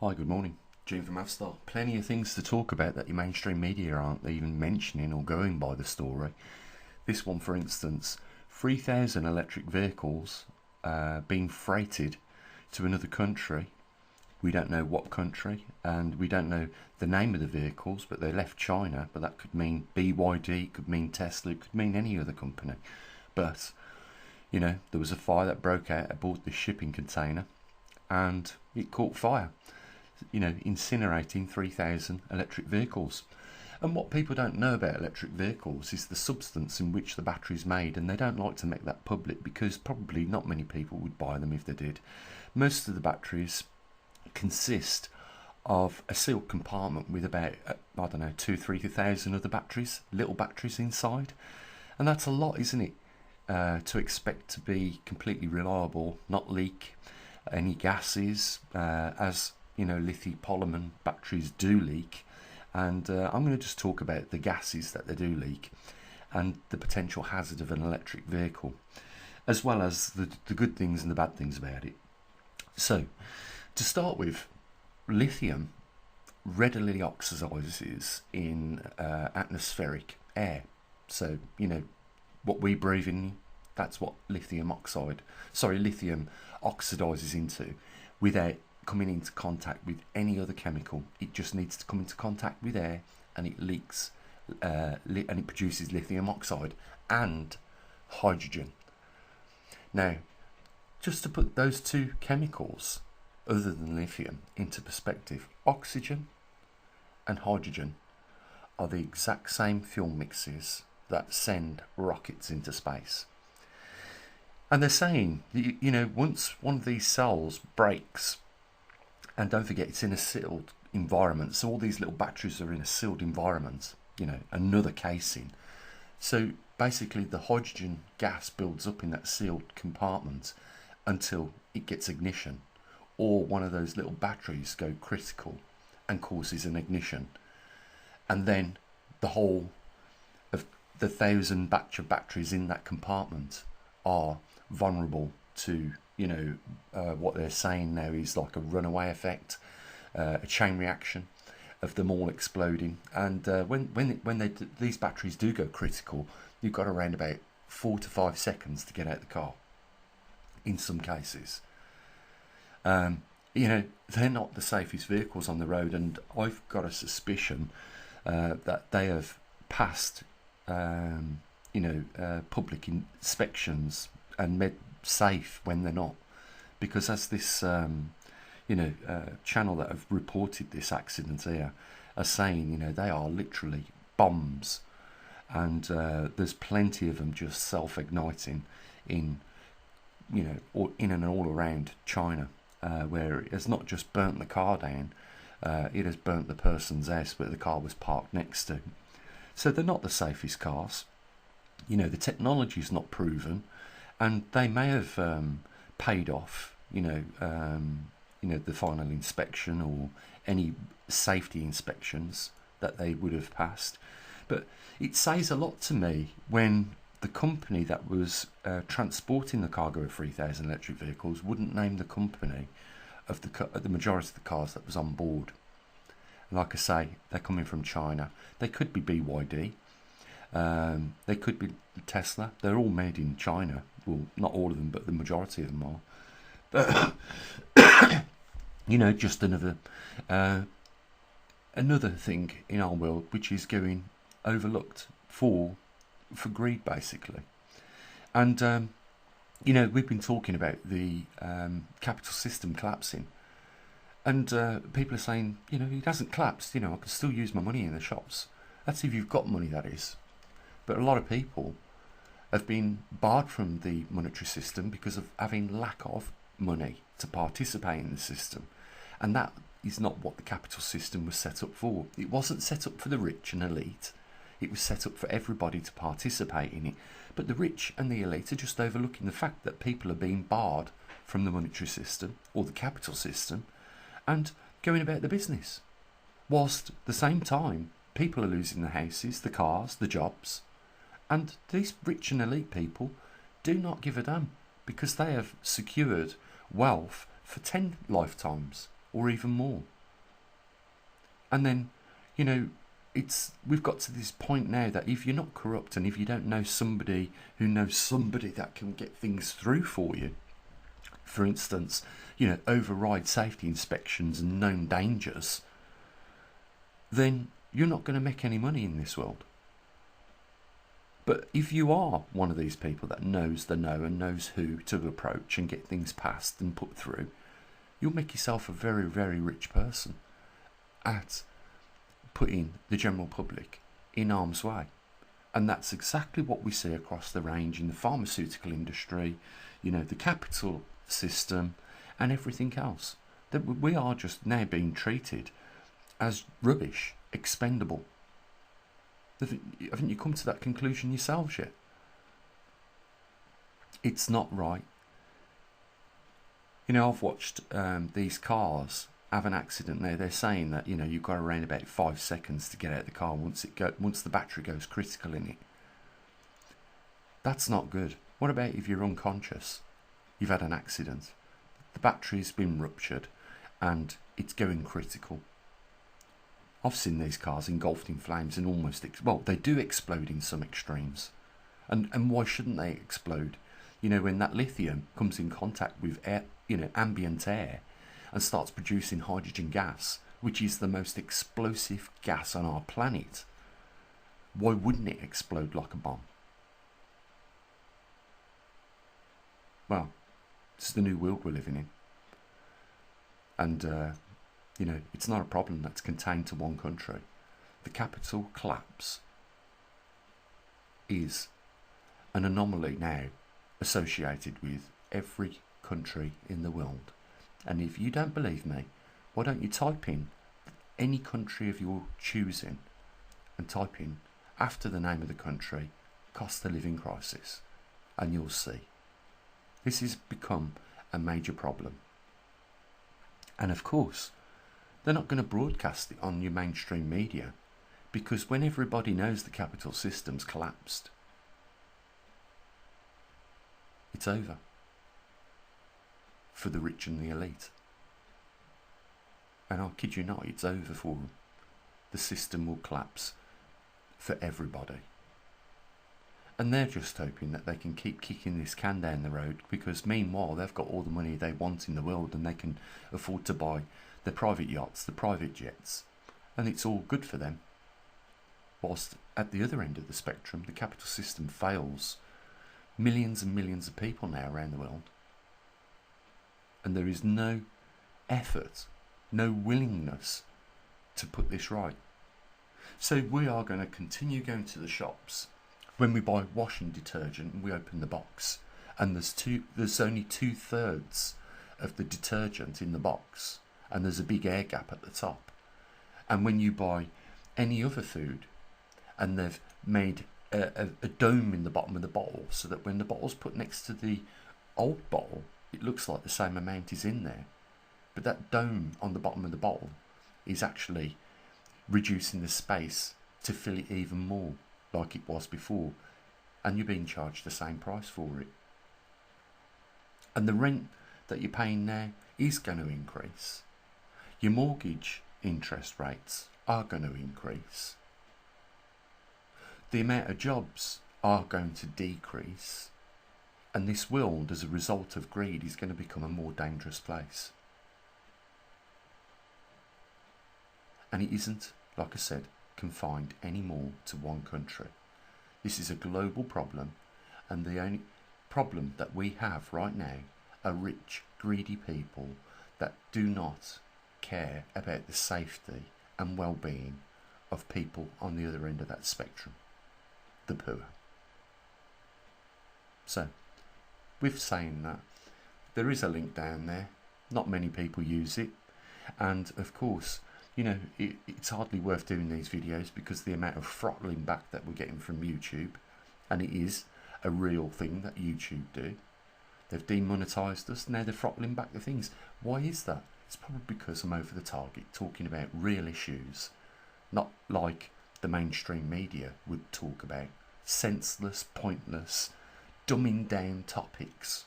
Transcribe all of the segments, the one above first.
Hi, good morning. Gene from Avstar. Plenty of things to talk about that your mainstream media aren't even mentioning or going by the story. This one, for instance, 3,000 electric vehicles being freighted to another country. We don't know what country, and we don't know the name of the vehicles, but they left China. But that could mean BYD, it could mean Tesla, it could mean any other company. But, there was a fire that broke out aboard the shipping container, and it caught fire, incinerating 3,000 electric vehicles. And what people don't know about electric vehicles is the substance in which the battery is made, and they don't like to make that public because probably not many people would buy them if they did. Most of the batteries consist of a sealed compartment with about, 2,000-3,000 other batteries, little batteries inside. And that's a lot, isn't it? To expect to be completely reliable, not leak any gases, as lithium polymer batteries do leak. And I'm going to just talk about the gases that they do leak and the potential hazard of an electric vehicle, as well as the good things and the bad things about it. So, to start with, lithium readily oxidizes in atmospheric air. So, what we breathe in, that's what lithium oxidizes into without coming into contact with any other chemical. It just needs to come into contact with air, and it leaks, and it produces lithium oxide and hydrogen. Now, just to put those two chemicals, other than lithium, into perspective, oxygen and hydrogen are the exact same fuel mixes that send rockets into space. And they're saying, once one of these cells breaks, and don't forget it's in a sealed environment, so all these little batteries are in a sealed environment, another casing. So basically the hydrogen gas builds up in that sealed compartment until it gets ignition, or one of those little batteries go critical and causes an ignition. And then the whole of the 1,000 batch of batteries in that compartment are vulnerable to what they're saying now is like a runaway effect, a chain reaction of them all exploding. And when these batteries do go critical, you've got around about 4 to 5 seconds to get out the car. In some cases, they're not the safest vehicles on the road, and I've got a suspicion that they have passed, public inspections and made safe when they're not, because as this channel that have reported this accident here are saying, they are literally bombs, and there's plenty of them just self-igniting in and all around China, where it has not just burnt the car down, it has burnt the person's house where the car was parked next to. So they're not the safest cars. The technology is not proven, and they may have paid off, the final inspection or any safety inspections that they would have passed. But it says a lot to me when the company that was transporting the cargo of 3,000 electric vehicles wouldn't name the company of the majority of the cars that was on board. And like I say, they're coming from China. They could be BYD. They could be Tesla. They're all made in China. Well, not all of them, but the majority of them are. But just another thing in our world which is going overlooked for greed, basically. And we've been talking about the capital system collapsing, and people are saying, it hasn't collapsed. I can still use my money in the shops. That's if you've got money, that is. But a lot of people have been barred from the monetary system because of having lack of money to participate in the system. And that is not what the capital system was set up for. It wasn't set up for the rich and elite. It was set up for everybody to participate in it. But the rich and the elite are just overlooking the fact that people are being barred from the monetary system or the capital system and going about the business. Whilst at the same time, people are losing the houses, the cars, the jobs. And these rich and elite people do not give a damn, because they have secured wealth for 10 lifetimes or even more. And then, you know, we've got to this point now that if you're not corrupt and if you don't know somebody who knows somebody that can get things through for you, for instance, you know, override safety inspections and known dangers, then you're not going to make any money in this world. But if you are one of these people that knows the know and knows who to approach and get things passed and put through, you'll make yourself a very, very rich person at putting the general public in harm's way. And that's exactly what we see across the range in the pharmaceutical industry, you know, the capital system and everything else. That we are just now being treated as rubbish, expendable. Haven't you come to that conclusion yourselves yet? It's not right. You know, I've watched these cars have an accident now. They're saying that, you know, you've got around about 5 seconds to get out of the car once the battery goes critical in it. That's not good. What about if you're unconscious? You've had an accident. The battery's been ruptured and it's going critical. I've seen these cars engulfed in flames and almost, they do explode in some extremes. And why shouldn't they explode? You know, when that lithium comes in contact with air, you know, ambient air and starts producing hydrogen gas, which is the most explosive gas on our planet, why wouldn't it explode like a bomb? Well, this is the new world we're living in. And, you know, it's not a problem that's contained to one country. The capital collapse is an anomaly now associated with every country in the world. And if you don't believe me, why don't you type in any country of your choosing and type in after the name of the country cost of living crisis, and you'll see. This has become a major problem. And of course, they're not going to broadcast it on your mainstream media, because when everybody knows the capital system's collapsed, it's over for the rich and the elite. And I'll kid you not, it's over for them. The system will collapse for everybody. And they're just hoping that they can keep kicking this can down the road, because meanwhile they've got all the money they want in the world and they can afford to buy the private yachts, the private jets, and it's all good for them. Whilst at the other end of the spectrum, the capital system fails millions and millions of people now around the world. And there is no effort, no willingness to put this right. So we are going to continue going to the shops. When we buy washing detergent and we open the box, and there's only 2/3 of the detergent in the box, and there's a big air gap at the top. And when you buy any other food and they've made a dome in the bottom of the bottle so that when the bottle's put next to the old bottle, it looks like the same amount is in there. But that dome on the bottom of the bottle is actually reducing the space to fill it even more like it was before, and you're being charged the same price for it. And the rent that you're paying now is going to increase. Your mortgage interest rates are going to increase. The amount of jobs are going to decrease. And this world, as a result of greed, is going to become a more dangerous place. And it isn't, like I said, confined anymore to one country. This is a global problem, and the only problem that we have right now are rich, greedy people that do not care about the safety and well-being of people on the other end of that spectrum, the poor. So, with saying that, there is a link down there. Not many people use it, and of course, you know, it's hardly worth doing these videos because of the amount of throttling back that we're getting from YouTube, and it is a real thing that YouTube do. They've demonetised us, now they're throttling back the things. Why is that? It's probably because I'm over the target, talking about real issues, not like the mainstream media would talk about senseless, pointless, dumbing down topics.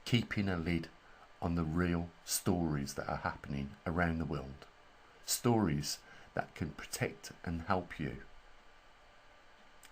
Keeping a lid on the real stories that are happening around the world. stories that can protect and help you.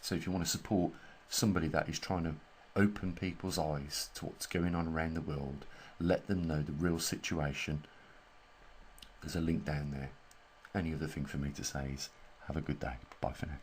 So if you want to support somebody that is trying to open people's eyes to what's going on around the world, let them know the real situation, there's a link down there. Any other thing for me to say is have a good day. Bye for now.